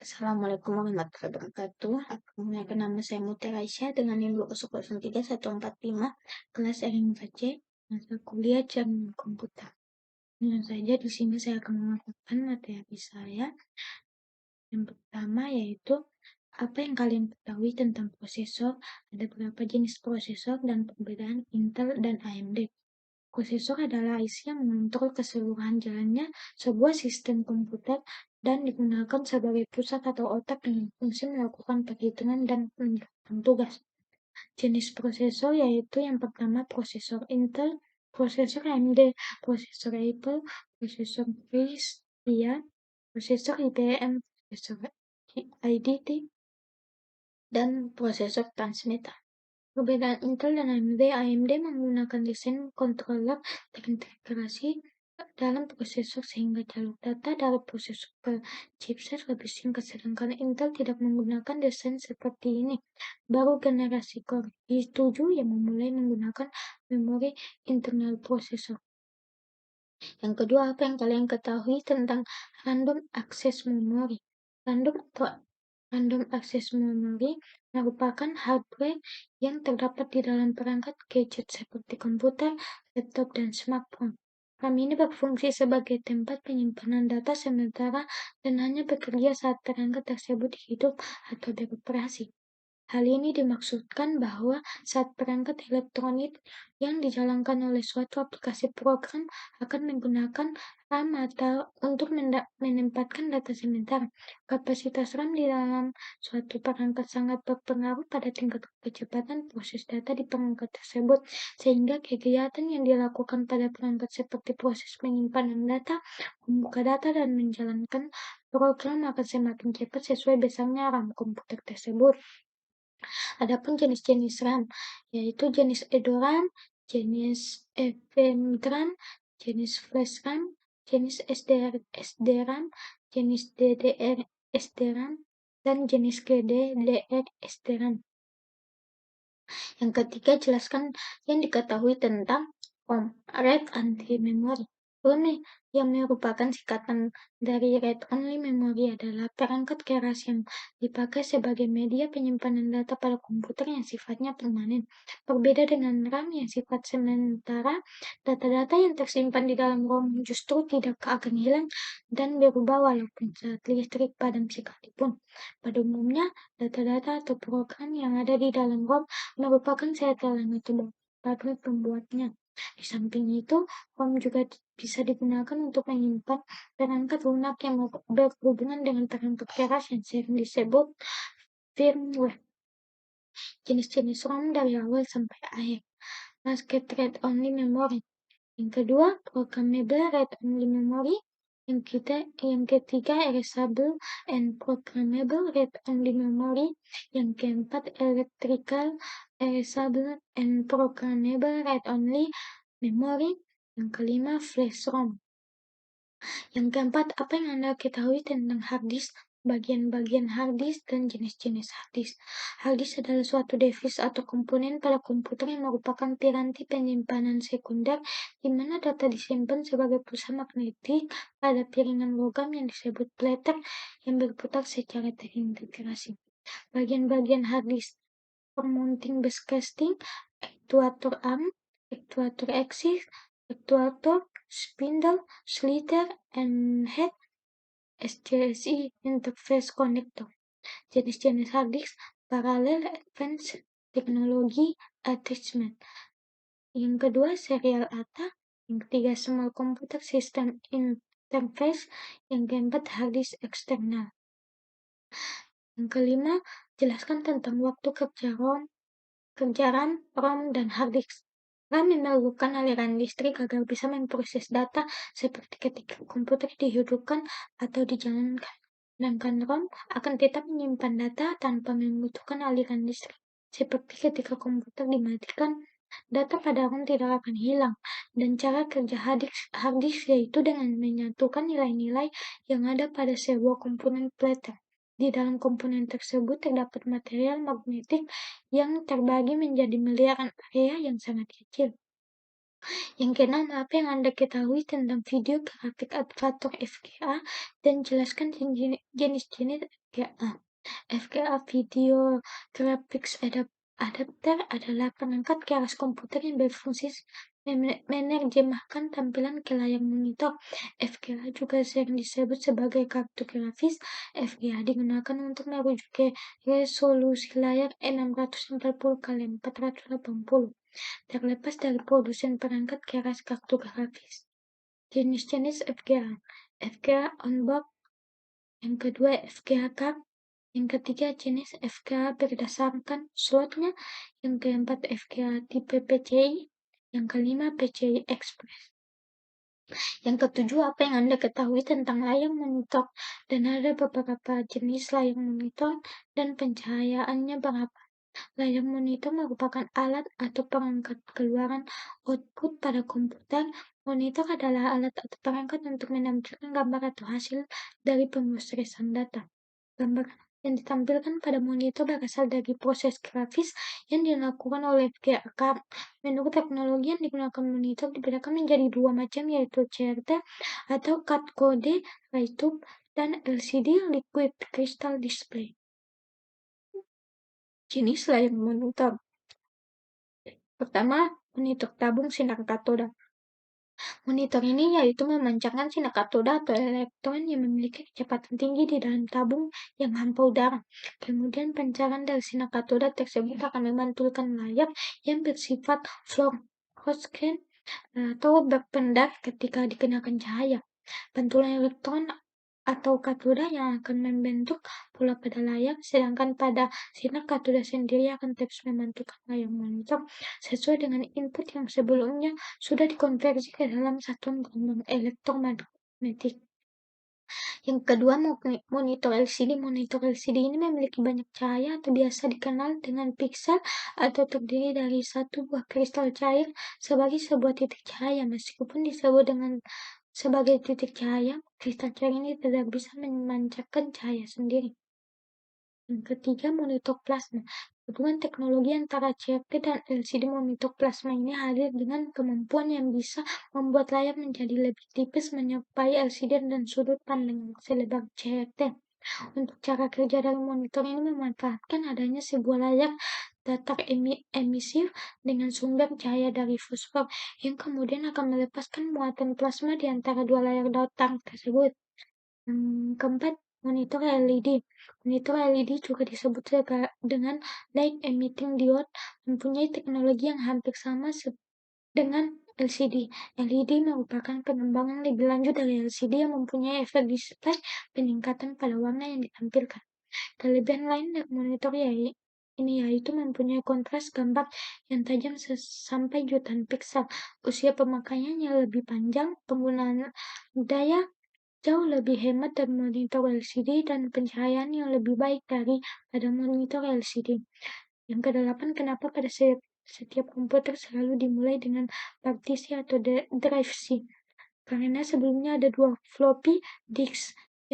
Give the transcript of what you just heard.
Assalamualaikum warahmatullahi wabarakatuh. Perkenalkan nama saya Mutiara Aisyah dengan NIM 2003145, kelas R4C, mata kuliah jam komputer. Tentu saja di sini saya akan memaparkan materi saya. Yang pertama yaitu apa yang kalian ketahui tentang prosesor, ada berapa jenis prosesor dan perbedaan Intel dan AMD. Prosesor adalah IC yang mengontrol keseluruhan jalannya sebuah sistem komputer dan digunakan sebagai pusat atau otak dengan fungsi melakukan perhitungan dan menjalankan tugas. Jenis prosesor yaitu yang pertama prosesor Intel, prosesor AMD, prosesor Apple, prosesor VIA, prosesor IBM, prosesor IDT, dan prosesor transmitter. Perbedaan Intel dan AMD menggunakan desain controller terintegrasi dalam prosesor sehingga jalur data dari prosesor ke chipset lebih singkat, sedangkan Intel tidak menggunakan desain seperti ini. Baru generasi Core i7 yang memulai menggunakan memori internal prosesor. Yang kedua, apa yang kalian ketahui tentang random access memory? Random access memory merupakan hardware yang terdapat di dalam perangkat gadget seperti komputer, laptop, dan smartphone. RAM ini berfungsi sebagai tempat penyimpanan data sementara dan hanya bekerja saat perangkat tersebut hidup atau beroperasi. Hal ini dimaksudkan bahwa saat perangkat elektronik yang dijalankan oleh suatu aplikasi program akan menggunakan RAM atau untuk menempatkan data sementara. Kapasitas RAM di dalam suatu perangkat sangat berpengaruh pada tingkat kecepatan proses data di perangkat tersebut, sehingga kegiatan yang dilakukan pada perangkat seperti proses penyimpanan data, membuka data, dan menjalankan program akan semakin cepat sesuai besarnya RAM komputer tersebut. Adapun jenis-jenis RAM, yaitu jenis EDORAM, jenis FMDRAM, jenis Flash RAM, jenis SDRAM, jenis DDR SDRAM, dan jenis GDDR SDRAM. Yang ketiga, jelaskan yang diketahui tentang ROM, Read Only Memory. ROM yang merupakan singkatan dari Read Only Memory adalah perangkat keras yang dipakai sebagai media penyimpanan data pada komputer yang sifatnya permanen. Berbeda dengan RAM yang sifat sementara, data-data yang tersimpan di dalam ROM justru tidak akan hilang dan berubah walaupun saat listrik padam sekalipun. Pada umumnya, data-data atau program yang ada di dalam ROM merupakan setelan atau pabrik pembuatnya. Di samping itu, ROM juga bisa digunakan untuk menyimpan perangkat lunak yang berhubungan dengan perangkat keras yang sering disebut firmware. Jenis-jenis ROM dari awal sampai akhir. Masked Read Only Memory. Yang kedua, Programmable Read Only Memory. Yang ketiga, Erasable and Programmable Read Only Memory. Yang keempat, Electrical Erasable and Programmable Read Only Memory. Yang kelima, Flash ROM. Yang keempat, apa yang Anda ketahui tentang hard disk, bagian-bagian hard disk, dan jenis-jenis hard disk? Hard disk adalah suatu device atau komponen pada komputer yang merupakan piranti penyimpanan sekunder di mana data disimpan sebagai pulsa magnetik pada piringan logam yang disebut platter yang berputar secara terintegrasi. Bagian-bagian hard disk: for mounting base casing, actuator arm, actuator axis, actuator, spindle, sliotar, and head, SCSI interface connector. Jenis-jenis hard disk: parallel advanced technology attachment. Yang kedua, serial ATA. Yang ketiga, small computer system interface. Yang keempat, hard disk eksternal. Yang kelima, jelaskan tentang waktu kerja RAM, ROM, dan hard disk. RAM memerlukan aliran listrik agar bisa memproses data seperti ketika komputer dihidupkan atau dijalankan. Sedangkan ROM akan tetap menyimpan data tanpa membutuhkan aliran listrik. Seperti ketika komputer dimatikan, data pada ROM tidak akan hilang. Dan cara kerja hard disk yaitu dengan menyatukan nilai-nilai yang ada pada sebuah komponen platter. Di dalam komponen tersebut terdapat material magnetik yang terbagi menjadi miliaran area yang sangat kecil. Yang keenam, apa yang Anda ketahui tentang video grafik adaptor FGA dan jelaskan jenis-jenis FGA. FGA Video Graphics Adapter adalah perangkat keras komputer yang berfungsi menerjemahkan tampilan ke layar monitor. FGA juga sering disebut sebagai kartu grafis. FGA digunakan untuk merujuk ke resolusi layar 640x480. Terlepas dari produsen perangkat keras kartu grafis. Jenis-jenis FGA. FGA on-board. Yang kedua, FGA card. Yang ketiga, jenis FGA berdasarkan slotnya. Yang keempat, FGA tipe PCI. Yang kelima, PCI Express. Yang ketujuh, apa yang Anda ketahui tentang layar monitor? Dan ada beberapa jenis layar monitor dan pencahayaannya berapa. Layar monitor merupakan alat atau perangkat keluaran output pada komputer. Monitor adalah alat atau perangkat untuk menampilkan gambar atau hasil dari pemrosesan data. Gambar yang ditampilkan pada monitor berasal dari proses grafis yang dilakukan oleh FGA card. Menurut teknologi yang digunakan monitor dibedakan menjadi dua macam, yaitu CRT atau card code Light-Up dan LCD Liquid Crystal Display. Jenis layar monitor. Pertama, monitor tabung sinar katoda. Monitor ini yaitu memancarkan sinar katoda atau elektron yang memiliki kecepatan tinggi di dalam tabung yang hampa udara. Kemudian pancaran dari sinar katoda tersebut akan memantulkan layar yang bersifat fluorescent atau berpendar ketika dikenakan cahaya. Pantulan elektron atau katoda yang akan membentuk pola pada layar, sedangkan pada sinar katoda sendiri akan terus memantulkan layar monitor sesuai dengan input yang sebelumnya sudah dikonversi ke dalam satuan gelombang elektromagnetik. Yang kedua, monitor LCD. Monitor LCD ini memiliki banyak cahaya atau biasa dikenal dengan piksel atau terdiri dari satu buah kristal cair sebagai sebuah titik cahaya. Meskipun disebut dengan sebagai titik cahaya, kristal cair ini tidak bisa memancarkan cahaya sendiri. Yang ketiga, monitor plasma. Hubungan teknologi antara CRT dan LCD monitor plasma ini hadir dengan kemampuan yang bisa membuat layar menjadi lebih tipis menyerupai LCD dan sudut pandang selebar CRT. Untuk cara kerja dari monitor ini memanfaatkan adanya sebuah layar datar emisif dengan sumber cahaya dari fosfor yang kemudian akan melepaskan muatan plasma di antara dua layar datar tersebut. Yang keempat, monitor LED. Monitor LED juga disebut dengan light emitting diode, mempunyai teknologi yang hampir sama dengan LCD. LED merupakan pengembangan lebih lanjut dari LCD yang mempunyai efek display peningkatan pada warna yang ditampilkan. Kelebihan lain dari monitor ini yaitu mempunyai kontras gambar yang tajam sampai jutaan piksel, usia pemakaiannya lebih panjang, penggunaan daya jauh lebih hemat dari monitor LCD, dan pencahayaan yang lebih baik pada monitor LCD. Yang kedelapan, kenapa pada setiap komputer selalu dimulai dengan partisi atau drive C? Karena sebelumnya ada dua floppy disk